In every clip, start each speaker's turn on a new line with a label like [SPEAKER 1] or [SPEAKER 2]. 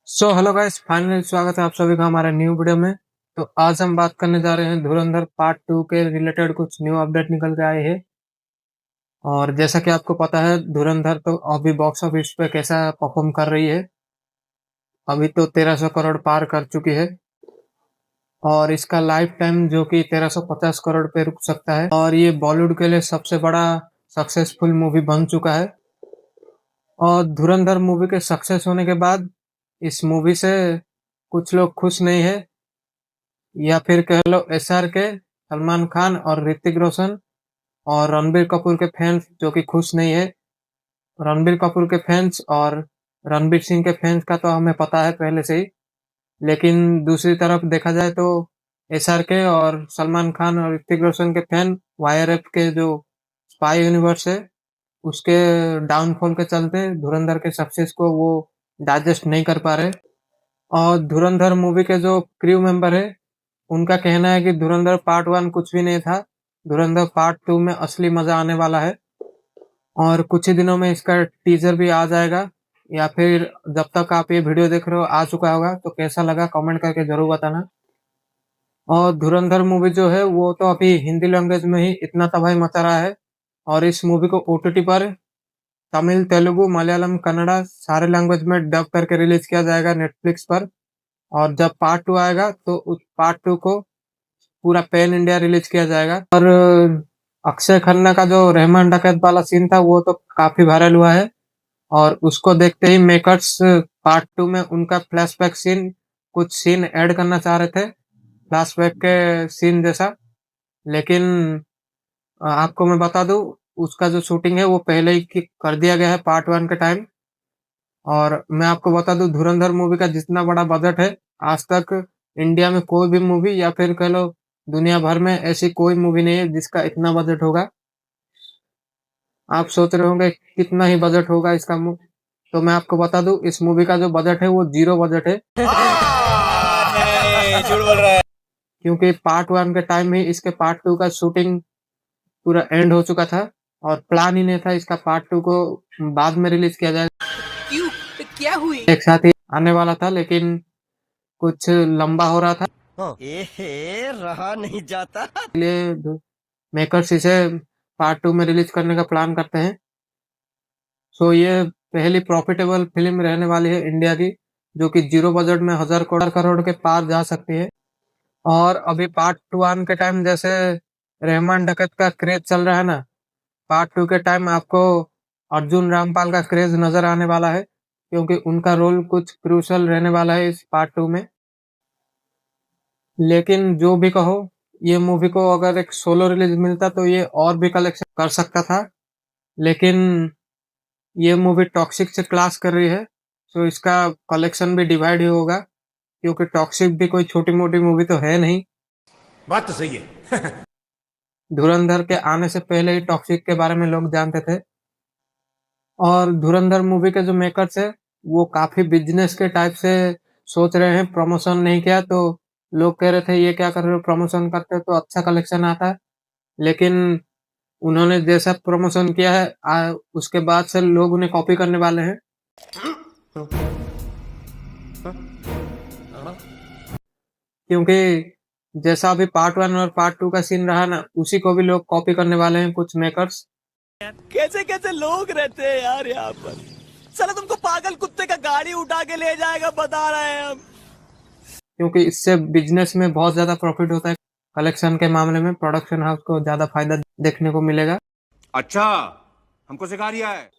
[SPEAKER 1] Hello guys, finally स्वागत है आप सभी का हमारे न्यू वीडियो में। तो आज हम बात करने जा रहे हैं धुरंधर पार्ट 2 के रिलेटेड कुछ न्यू अपडेट निकल के आए हैं। और जैसा कि आपको पता है, धुरंधर तो अभी बॉक्स ऑफिस पे कैसा परफॉर्म कर रही है। अभी तो 1300 करोड़ पार कर चुकी है और इसका लाइफ टाइम जो कि 1350 करोड़ पे रुक सकता है। और ये बॉलीवुड के लिए सबसे बड़ा सक्सेसफुल मूवी बन चुका है। और धुरंधर मूवी के सक्सेस होने के बाद इस मूवी से कुछ लोग खुश नहीं है, या फिर कह लो एसआर के, सलमान खान और ऋतिक रोशन और रणबीर कपूर के फैंस जो कि खुश नहीं है। रणबीर कपूर के फैंस और रणबीर सिंह के फैंस का तो हमें पता है पहले से ही। लेकिन दूसरी तरफ देखा जाए तो एसआर के और सलमान खान और ऋतिक रोशन के फैन वाईआरएफ के जो स्पाई यूनिवर्स है उसके डाउनफॉल के चलते धुरंधर के सक्सेस को वो डाइजेस्ट नहीं कर पा रहे। और धुरंधर मूवी के जो क्रू मेंबर है उनका कहना है कि धुरंधर पार्ट 1 कुछ भी नहीं था, धुरंधर पार्ट 2 में असली मजा आने वाला है। और कुछ ही दिनों में इसका टीजर भी आ जाएगा, या फिर जब तक आप ये वीडियो देख रहे हो आ चुका होगा। तो कैसा लगा कमेंट करके जरूर बताना। और धुरंधर मूवी जो है वो तो अभी हिंदी लैंग्वेज में ही इतना तबाही मचा रहा है। और इस मूवी को ओटीटी पर तमिल, तेलुगु, मलयालम, कन्नड़ा सारे लैंग्वेज में डब करके रिलीज किया जाएगा नेटफ्लिक्स पर। और जब पार्ट 2 आएगा तो उस पार्ट 2 को पूरा पैन इंडिया रिलीज किया जाएगा। और अक्षय खन्ना का जो रहमान डकैत वाला सीन था वो तो काफी वायरल हुआ है। और उसको देखते ही मेकर्स पार्ट 2 में उनका फ्लैशबैक सीन, कुछ सीन ऐड करना चाह रहे थे फ्लैशबैक के सीन जैसा। लेकिन आपको मैं बता दूं, उसका जो शूटिंग है वो पहले ही कर दिया गया है पार्ट 1 के टाइम। और मैं आपको बता दूं, धुरंधर मूवी का जितना बड़ा बजट है, आज तक इंडिया में कोई भी मूवी या फिर कह लो दुनिया भर में ऐसी कोई मूवी नहीं है जिसका इतना बजट होगा। आप सोच रहे होंगे कितना ही बजट होगा इसका तो मैं आपको बता दूं, इस मूवी का जो बजट है वो जीरो बजट है।
[SPEAKER 2] नहीं, झूठ बोल रहा है।
[SPEAKER 1] क्योंकि पार्ट 1 के टाइम ही इसके पार्ट 2 का शूटिंग पूरा एंड हो चुका था। और प्लान ही नहीं था इसका पार्ट 2 को बाद में रिलीज किया जाए,
[SPEAKER 2] क्यों? क्या हुई?
[SPEAKER 1] एक साथ ही आने वाला था। लेकिन कुछ लंबा हो रहा था,
[SPEAKER 2] एहे, रहा नहीं जाता।
[SPEAKER 1] इसलिए मेकर्स इसे पार्ट 2 में रिलीज करने का प्लान करते हैं। ये पहली प्रॉफिटेबल फिल्म रहने वाली है इंडिया की, जो कि जीरो बजट में 1000 करोड़ के पार जा सकती है। और अभी पार्ट 1 के टाइम जैसे रहमान डकैत का क्रेज चल रहा है ना, पार्ट 2 के टाइम आपको अर्जुन रामपाल का क्रेज नजर आने वाला है, क्योंकि उनका रोल कुछ क्रूशल रहने वाला है इस पार्ट 2 में। लेकिन जो भी कहो, ये मूवी को अगर एक सोलो रिलीज मिलता तो ये और भी कलेक्शन कर सकता था। लेकिन ये मूवी टॉक्सिक से क्लास कर रही है, तो इसका कलेक्शन भी डिवाइड ही होगा, क्योंकि टॉक्सिक भी कोई छोटी मोटी मूवी तो है नहीं।
[SPEAKER 3] बात तो सही है।
[SPEAKER 1] धुरंधर के आने से पहले ही टॉक्सिक के बारे में लोग जानते थे। और धुरंधर मूवी के जो मेकर्स है वो काफी बिजनेस के टाइप से सोच रहे हैं। प्रमोशन नहीं किया तो लोग कह रहे थे ये क्या कर रहे हो, प्रमोशन करते तो अच्छा कलेक्शन आता है। लेकिन उन्होंने जैसा प्रमोशन किया है उसके बाद से लोग उन्हें कॉपी करने वाले हैं। क्योंकि जैसा अभी पार्ट 1 और पार्ट 2 का सीन रहा ना, उसी को भी लोग कॉपी करने वाले हैं कुछ मेकर्स।
[SPEAKER 2] कैसे कैसे लोग रहते हैं यार यहाँ पर। साला तुमको पागल कुत्ते का गाड़ी उठा के ले जाएगा, बता रहे हैं हम।
[SPEAKER 1] क्योंकि इससे बिजनेस में बहुत ज्यादा प्रॉफिट होता है। कलेक्शन के मामले में प्रोडक्शन हाउस को ज्यादा फायदा देखने को मिलेगा।
[SPEAKER 3] अच्छा, हमको सिखा रिया है।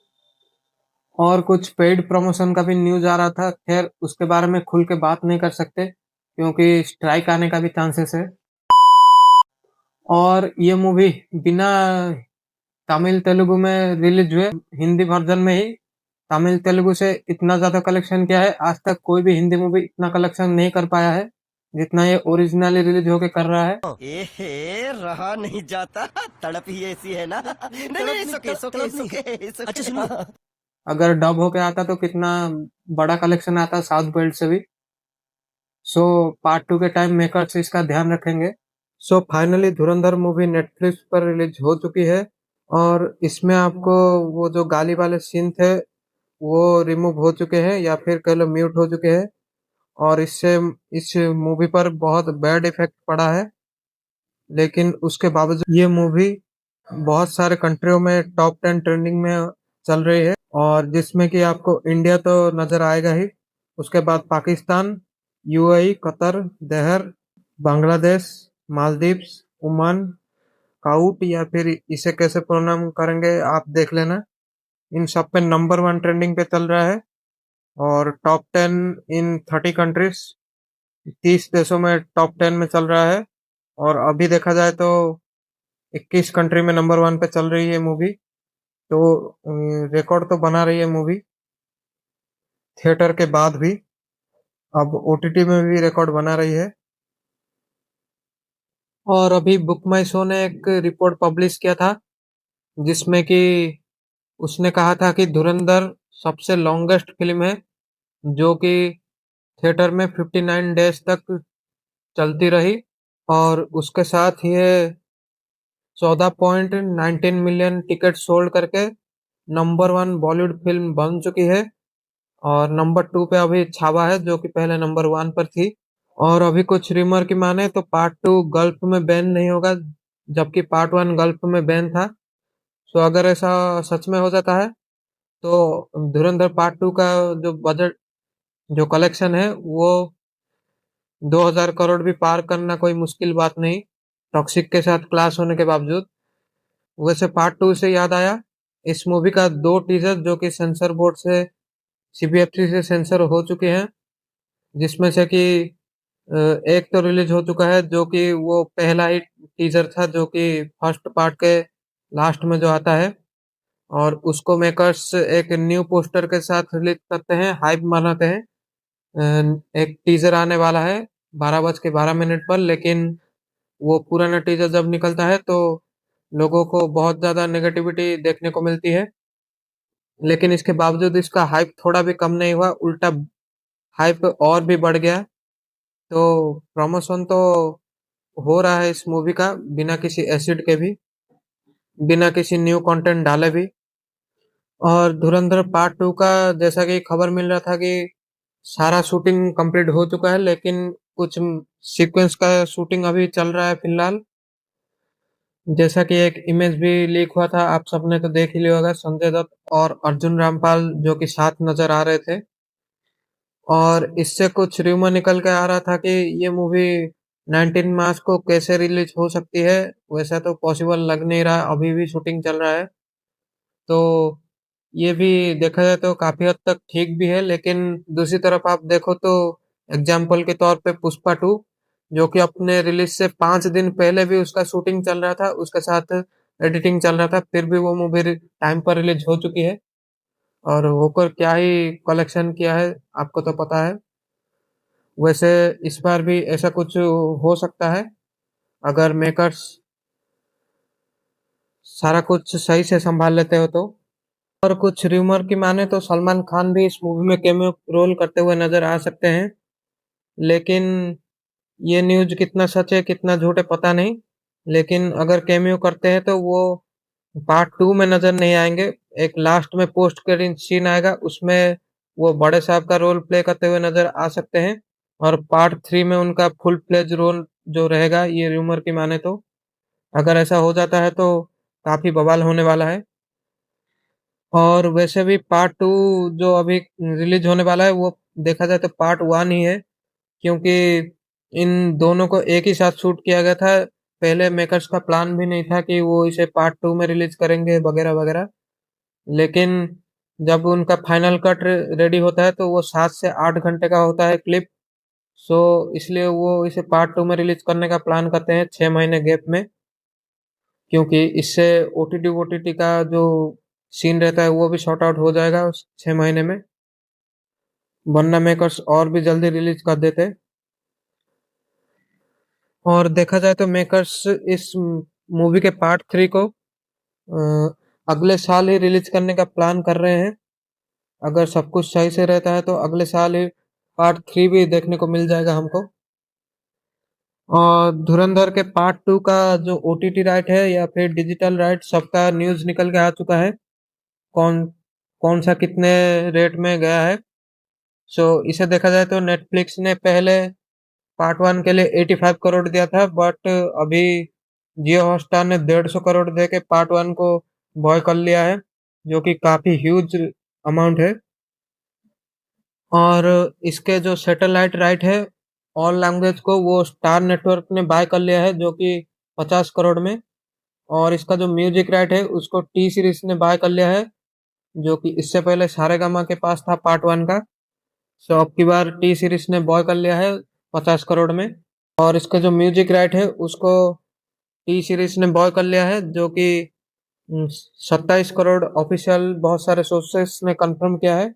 [SPEAKER 1] और कुछ पेड प्रमोशन का भी न्यूज आ रहा था, खैर उसके बारे में खुल के बात नहीं कर सकते क्योंकि स्ट्राइक आने का भी चांसेस है। और ये मूवी बिना तमिल तेलुगु में रिलीज हुए, हिंदी वर्जन में ही तमिल तेलुगु से इतना ज्यादा कलेक्शन किया है। आज तक कोई भी हिंदी मूवी इतना कलेक्शन नहीं कर पाया है जितना ये ओरिजिनली रिलीज होके कर रहा है।
[SPEAKER 2] एहे, रहा नहीं जाता। तड़प ही ऐसी है ना। नहीं नहीं, सुके। अच्छा सुनो,
[SPEAKER 1] अगर डब होके आता तो कितना बड़ा कलेक्शन आता साउथ बेल्ट से भी। पार्ट 2 के टाइम मेकर्स इसका ध्यान रखेंगे। फाइनली धुरंधर मूवी नेटफ्लिक्स पर रिलीज हो चुकी है। और इसमें आपको वो जो गाली वाले सीन थे वो रिमूव हो चुके हैं, या फिर कह लो म्यूट हो चुके हैं। और इससे इस मूवी पर बहुत बैड इफेक्ट पड़ा है। लेकिन उसके बावजूद ये मूवी बहुत सारे कंट्रियों में टॉप 10 ट्रेंडिंग में चल रही है, और जिसमें कि आपको इंडिया तो नजर आएगा ही, उसके बाद Pakistan, UAE, Qatar, there, Bangladesh, Maldives, Oman, cout या फिर इसे कैसे प्रोनाउंस करेंगे आप देख लेना। इन सब पे नंबर 1 ट्रेंडिंग पे चल रहा है, और टॉप 10 इन 30 कंट्रीज, 30 देशों में टॉप 10 में चल रहा है। और अभी देखा जाए तो 21 कंट्री में नंबर 1 पे चल रही है मूवी। तो रिकॉर्ड तो बना रही है मूवी थिएटर के बाद भी, अब ओटीटी में भी रिकॉर्ड बना रही है। और अभी बुक माई शो ने एक रिपोर्ट पब्लिश किया था, जिसमें कि उसने कहा था कि धुरंधर सबसे लॉन्गेस्ट फिल्म है, जो कि थिएटर में 59 डेज तक चलती रही, और उसके साथ ये 14.19 मिलियन टिकट सोल्ड करके नंबर 1 बॉलीवुड फिल्म बन चुकी है। और नंबर 2 पे अभी छावा है, जो कि पहले नंबर 1 पर थी। और अभी कुछ रिमर की माने तो पार्ट 2 गल्फ में बैन नहीं होगा, जबकि पार्ट 1 गल्फ में बैन था। तो अगर ऐसा सच में हो जाता है, तो धुरंधर पार्ट 2 का जो बजट, जो कलेक्शन है, वो 2000 करोड़ भी पार करना कोई मुश्किल बात नहीं, टॉक्सिक के साथ क्लास होने के बावजूद। वैसे पार्ट 2 से याद आया, इस मूवी का 2 टीजर जो कि सेंसर बोर्ड से, सीबीएफसी से सेंसर हो चुके हैं, जिसमें से कि एक तो रिलीज हो चुका है, जो कि वो पहला ही टीजर था, जो कि फर्स्ट पार्ट के लास्ट में जो आता है। और उसको मेकर्स एक न्यू पोस्टर के साथ रिलीज करते हैं, हाइप मनाते हैं। एक टीजर आने वाला है 12:12 पर, लेकिन वो पुराना टीजर जब निकलता है तो लोगों को बहुत ज्यादा नेगेटिविटी देखने को मिलती है। लेकिन इसके बावजूद इसका हाइप थोड़ा भी कम नहीं हुआ, उल्टा हाइप और भी बढ़ गया। तो प्रमोशन तो हो रहा है इस मूवी का, बिना किसी एसिड के भी, बिना किसी न्यू कंटेंट डाले भी। और धुरंधर पार्ट 2 का जैसा कि खबर मिल रहा था कि सारा शूटिंग कंप्लीट हो चुका है, लेकिन कुछ सीक्वेंस का शूटिंग अभी चल रहा है फिलहाल। जैसा कि एक इमेज भी लीक हुआ था, आप सबने तो देख ही लिया होगा, संजय दत्त और अर्जुन रामपाल जो कि साथ नजर आ रहे थे। और इससे कुछ रूमर निकल के आ रहा था कि ये मूवी 19 मार्च को कैसे रिलीज हो सकती है। वैसा तो पॉसिबल लग नहीं रहा, अभी भी शूटिंग चल रहा है। तो ये भी देखा जाए तो काफी हद तक ठीक भी है, लेकिन दूसरी तरफ आप देखो तो एग्जाम्पल के तौर पे पुष्पा 2, जो कि अपने रिलीज से 5 दिन पहले भी उसका शूटिंग चल रहा था, उसके साथ एडिटिंग चल रहा था, फिर भी वो मूवी टाइम पर रिलीज हो चुकी है। और होकर क्या ही कलेक्शन किया है, आपको तो पता है। वैसे इस बार भी ऐसा कुछ हो सकता है, अगर मेकर्स सारा कुछ सही से संभाल लेते हो तो। और कुछ रूमर की माने तो सलमान खान भी इस मूवी में कैमियो रोल करते हुए नजर आ सकते हैं, लेकिन ये न्यूज कितना सच है कितना झूठ है पता नहीं। लेकिन अगर कैमियो करते हैं तो वो पार्ट 2 में नजर नहीं आएंगे। एक लास्ट में पोस्ट क्रेडिट सीन आएगा, उसमें वो बड़े साहब का रोल प्ले करते हुए नजर आ सकते हैं। और पार्ट 3 में उनका फुल फ्लेज रोल जो रहेगा, ये रूमर की माने तो। अगर ऐसा हो जाता है तो काफी बवाल होने वाला है। और वैसे भी पार्ट 2 जो अभी रिलीज होने वाला है, वो देखा जाए तो पार्ट 1 ही है, क्योंकि इन दोनों को एक ही साथ शूट किया गया था। पहले मेकर्स का प्लान भी नहीं था कि वो इसे पार्ट 2 में रिलीज करेंगे वगैरह वगैरह। लेकिन जब उनका फाइनल कट रेडी होता है तो वो 7 से 8 घंटे का होता है क्लिप। सो इसलिए वो इसे पार्ट 2 में रिलीज करने का प्लान करते हैं 6 महीने गैप में, क्योंकि इससे ओटीटी वोटीटी का जो सीन रहता है वो भी शॉर्ट आउट हो जाएगा उस 6 महीने में, वरना मेकर्स और भी जल्दी रिलीज कर देते। और देखा जाए तो मेकर्स इस मूवी के पार्ट 3 को अगले साल ही रिलीज करने का प्लान कर रहे हैं। अगर सब कुछ सही से रहता है तो अगले साल ही पार्ट 3 भी देखने को मिल जाएगा हमको। और धुरंधर के पार्ट 2 का जो ओटीटी राइट है या फिर डिजिटल राइट, सबका न्यूज निकल के आ चुका है, कौन कौन सा कितने रेट में गया है। सो इसे देखा जाए तो नेटफ्लिक्स ने पहले पार्ट 1 के लिए 85 करोड़ दिया था, बट अभी जियो हॉटस्टार ने 150 करोड़ दे के पार्ट 1 को बॉय कर लिया है, जो कि काफी ह्यूज अमाउंट है। और इसके जो सैटेलाइट राइट है ऑल लैंग्वेज को, वो स्टार नेटवर्क ने बाय कर लिया है, जो कि 50 करोड़ में। और इसका जो म्यूजिक राइट है उसको टी सीरीज ने बाय कर लिया है, जो कि इससे पहले सारेगामा के पास था पार्ट 1 का। सो अब की बार टी सीरीज ने बॉय कर लिया है 50 करोड़ में। और इसका जो म्यूजिक राइट है उसको टी सीरीज ने बॉय कर लिया है, जो कि 27 करोड़ ऑफिशियल बहुत सारे सोर्सेस ने कंफर्म किया है।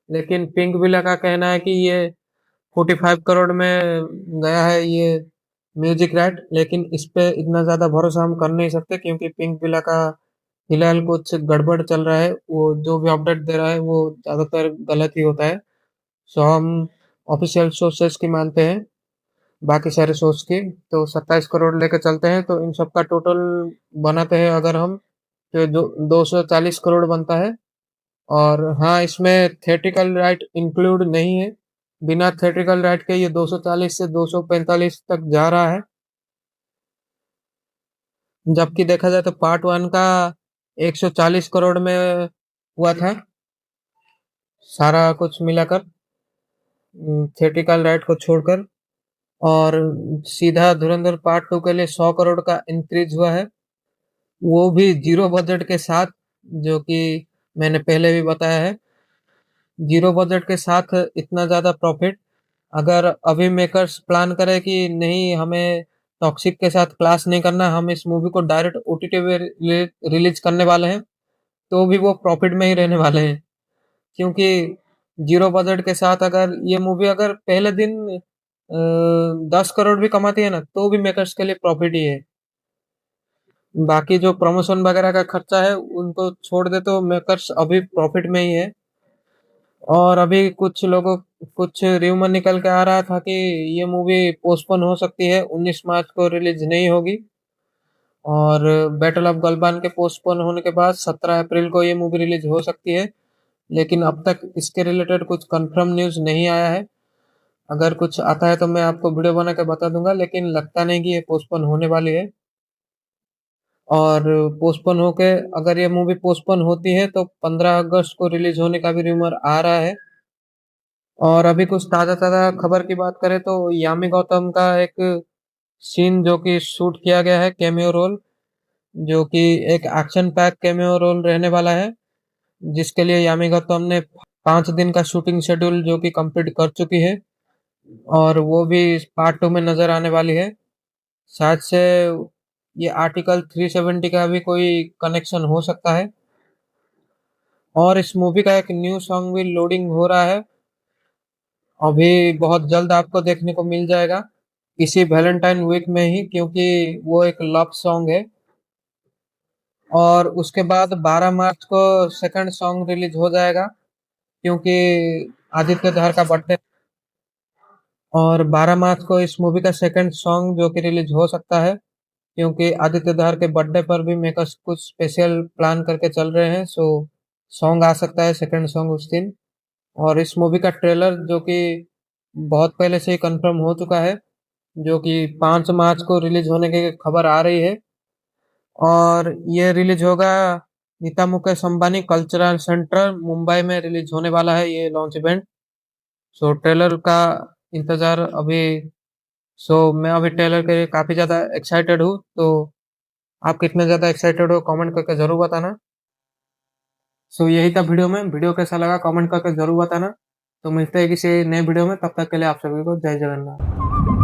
[SPEAKER 1] लेकिन पिंक विला का कहना है कि ये 45 करोड़ में गया है ये म्यूजिक राइट। लेकिन इस पे इतना ज्यादा भरोसा हम कर नहीं सकते, क्योंकि पिंक विला का फिलहाल कुछ गड़बड़ चल रहा है। वो जो भी अपडेट दे रहा है वो ज्यादातर गलत ही होता है। सो हम ऑफिशियल सोर्सेस की मानते हैं, बाकी सारे सोर्स की। तो 27 करोड़ लेके चलते हैं, तो इन सब का टोटल बनाते हैं अगर हम, तो 240 करोड़ बनता है। और हाँ, इसमें थिएट्रिकल राइट इंक्लूड नहीं है। बिना थिएट्रिकल राइट के ये 240 से 245 तक जा रहा है। जबकि देखा जाए तो पार्ट 1 का 140 करोड़ में हुआ था, सारा कुछ मिलाकर, थिएट्रिकल राइट को छोड़कर। और सीधा धुरंधर पार्ट 2 के लिए 100 करोड़ का इंक्रीज हुआ है, वो भी जीरो बजट के साथ, जो कि मैंने पहले भी बताया है। जीरो बजट के साथ इतना ज्यादा प्रॉफिट, अगर अभी मेकर्स प्लान करे कि नहीं हमें टॉक्सिक के साथ क्लास नहीं करना, हम इस मूवी को डायरेक्ट ओटीटी पे रिलीज करने वाले हैं, तो भी वो प्रॉफिट में ही रहने वाले हैं। क्योंकि जीरो बजट के साथ अगर ये मूवी अगर पहले दिन 10 करोड़ भी कमाती है ना, तो भी मेकर्स के लिए प्रॉफिट ही है। बाकी जो प्रमोशन वगैरह का खर्चा है उनको छोड़ दे तो मेकर्स अभी प्रॉफिट में ही है। और अभी कुछ रूमर निकल के आ रहा था कि ये मूवी पोस्टपोन हो सकती है, 19 मार्च को रिलीज नहीं होगी। और बैटल ऑफ गलवान के पोस्टपोन होने के बाद 17 अप्रैल को ये मूवी रिलीज हो सकती है। लेकिन अब तक इसके रिलेटेड कुछ कंफर्म न्यूज नहीं आया है। अगर कुछ आता है तो मैं आपको वीडियो बना के बता दूंगा, लेकिन लगता नहीं कि ये पोस्टपोन होने वाली है। और पोस्टपोन होके अगर ये मूवी पोस्टपोन होती है तो 15 अगस्त को रिलीज होने का भी रूमर आ रहा है। और अभी कुछ ताजा ताजा खबर की बात करें तो यामी गौतम का एक सीन जो कि शूट किया गया है, कैमियो रोल, जो कि एक एक्शन पैक कैमियो रोल रहने वाला है, जिसके लिए यामी गौतम ने 5 दिन का शूटिंग शेड्यूल जो कि कंप्लीट कर चुकी है। और वो भी पार्ट 2 में नजर आने वाली है। शायद से ये आर्टिकल 370 का भी कोई कनेक्शन हो सकता है। और इस मूवी का एक न्यू सॉन्ग भी लोडिंग हो रहा है, अभी बहुत जल्द आपको देखने को मिल जाएगा, इसी वैलेंटाइन वीक में ही, क्योंकि वो एक लव सॉन्ग है। और उसके बाद 12 मार्च को सेकंड सॉन्ग रिलीज हो जाएगा, क्योंकि आदित्य धार का बर्थडे। और 12 मार्च को इस मूवी का सेकंड सॉन्ग जो कि रिलीज हो सकता है, क्योंकि आदित्य धार के बर्थडे पर भी मेकर्स कुछ स्पेशल प्लान करके चल रहे हैं। सो सॉन्ग आ सकता है, सेकंड सॉन्ग उस दिन। और इस मूवी का ट्रेलर जो कि बहुत पहले से ही कंफर्म हो चुका है, जो कि 5 मार्च को रिलीज होने की खबर आ रही है। और ये रिलीज होगा नीता मुकेश अंबानी कल्चरल सेंटर मुंबई में रिलीज होने वाला है ये लॉन्च इवेंट। सो ट्रेलर का इंतजार अभी, सो मैं अभी ट्रेलर के लिए काफी ज्यादा एक्साइटेड हूँ। तो आप कितने ज्यादा एक्साइटेड हो कमेंट करके जरूर बताना। सो यही था वीडियो में, वीडियो कैसा लगा कमेंट करके जरूर बताना। तो मिलते हैं किसी नए वीडियो में, तब तक के लिए आप सभी को जय जगन्नाथ।